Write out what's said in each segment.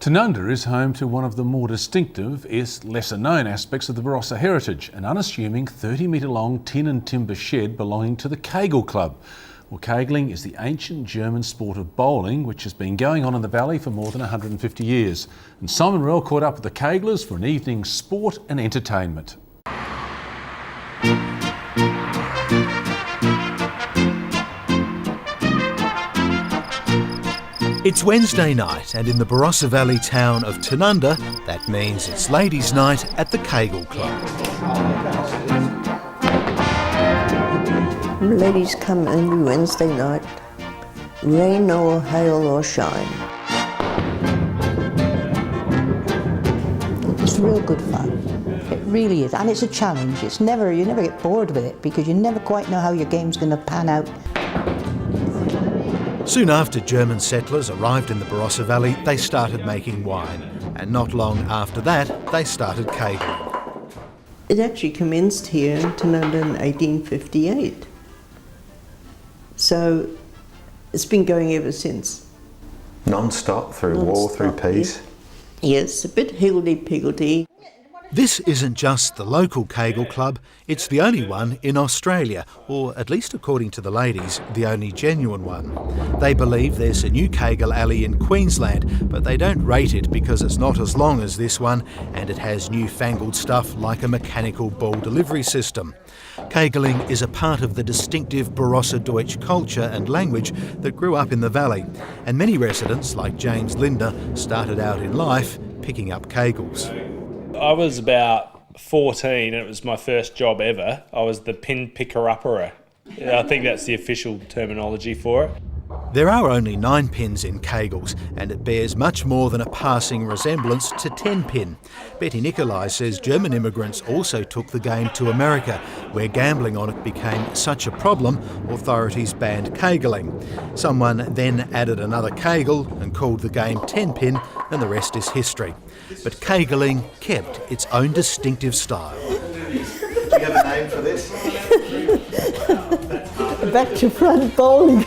Tanunda is home to one of the more distinctive, lesser-known aspects of the Barossa heritage, an unassuming 30-metre-long tin and timber shed belonging to the Kegel Club. Well, Kegeling is the ancient German sport of bowling, which has been going on in the valley for more than 150 years. And Simon Rell caught up with the Keglers for an evening's sport and entertainment. It's Wednesday night, and in the Barossa Valley town of Tanunda, that means it's ladies' night at the Kegel Club. Ladies come every Wednesday night, rain or hail or shine. It's real good fun. It really is, and it's a challenge. You never get bored with it because you never quite know how your game's going to pan out. Soon after German settlers arrived in the Barossa Valley, they started making wine. And not long after that, they started kegling. It actually commenced here in Tanunda in 1858. So it's been going ever since. Non-stop, through war, through peace? Yes, a bit higgledy-piggledy. This isn't just the local Kegel Club, it's the only one in Australia, or at least according to the ladies, the only genuine one. They believe there's a new Kegel alley in Queensland, but they don't rate it because it's not as long as this one, and it has newfangled stuff like a mechanical ball delivery system. Kegeling is a part of the distinctive Barossa Deutsch culture and language that grew up in the valley, and many residents, like James Lindner, started out in life picking up kegels. I was about 14 and it was my first job ever. I was the pin picker-upper. I think that's the official terminology for it. There are only 9 pins in kegels, and it bears much more than a passing resemblance to 10-pin. Betty Nicolai says German immigrants also took the game to America, where gambling on it became such a problem, authorities banned kegeling. Someone then added another kegel and called the game 10-pin, and the rest is history. But kegeling kept its own distinctive style. Do you have a name for this? Back to front bowling.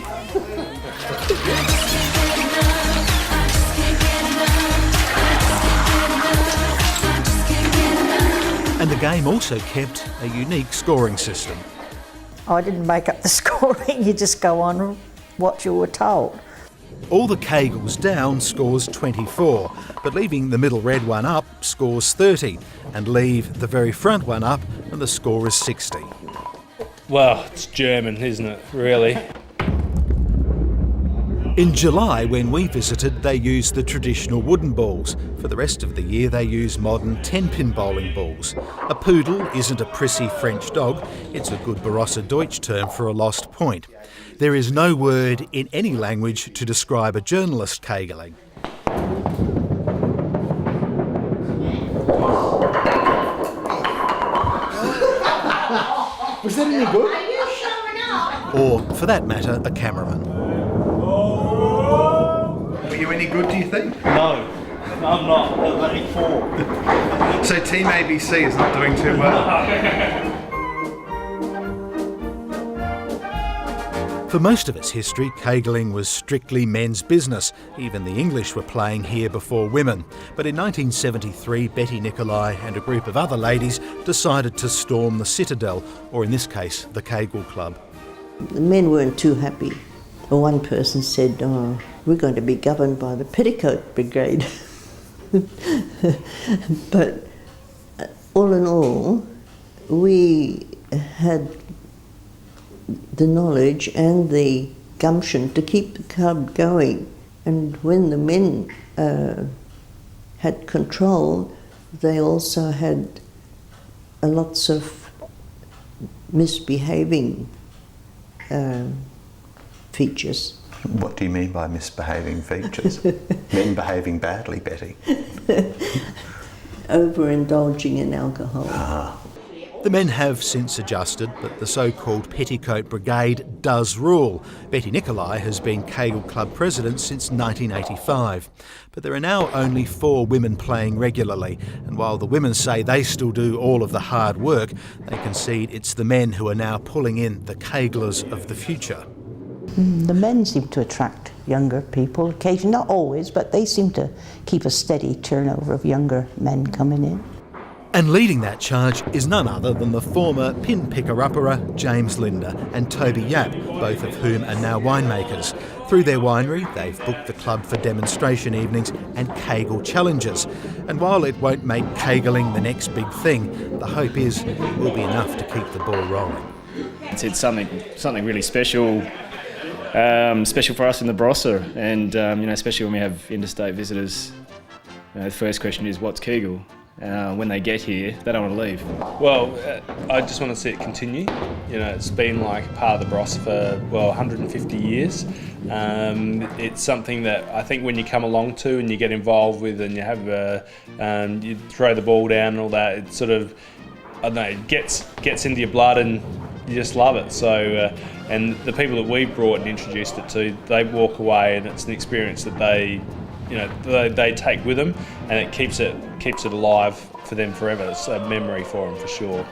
And the game also kept a unique scoring system. I didn't make up the scoring, you just go on what you were told. All the kegels down scores 24, but leaving the middle red one up scores 30, and leave the very front one up and the score is 60. Well, it's German, isn't it, really? In July, when we visited, they used the traditional wooden balls. For the rest of the year, they use modern 10-pin bowling balls. A poodle isn't a prissy French dog, it's a good Barossa Deutsch term for a lost point. There is no word in any language to describe a journalist kegeling. Was that any good? Are you showing up? Or, for that matter, a cameraman. Were you any good, do you think? No, I'm not. I'm only 4. So Team ABC is not doing too well. For most of its history, kegeling was strictly men's business. Even the English were playing here before women. But in 1973, Betty Nicolai and a group of other ladies decided to storm the Citadel, or in this case, the Kegel Club. The men weren't too happy. One person said, "Oh, we're going to be governed by the Petticoat Brigade." But all in all, we had the knowledge and the gumption to keep the club going. And when the men had control, they also had lots of misbehaving features. What do you mean by misbehaving features? Men behaving badly, Betty. Overindulging in alcohol. The men have since adjusted, but the so-called Petticoat Brigade does rule. Betty Nicolai has been Kegel Club president since 1985. But there are now only 4 women playing regularly, and while the women say they still do all of the hard work, they concede it's the men who are now pulling in the keglers of the future. The men seem to attract younger people occasionally, not always, but they seem to keep a steady turnover of younger men coming in. And leading that charge is none other than the former pin picker-upperer James Lindner and Toby Yap, both of whom are now winemakers. Through their winery, they've booked the club for demonstration evenings and kegel challenges. And while it won't make kegeling the next big thing, the hope is it will be enough to keep the ball rolling. It's something really special, special for us in the Barossa, and especially when we have interstate visitors. The first question is, what's Kegel? When they get here, they don't want to leave. Well, I just want to see it continue. It's been like part of the Barossa for 150 years. It's something that I think when you come along to and you get involved with, and you have you throw the ball down and all that, it sort of, I don't know, it gets into your blood and you just love it. So, and the people that we've brought and introduced it to, they walk away and it's an experience that they take with them, and it keeps it alive for them forever. It's a memory for them for sure.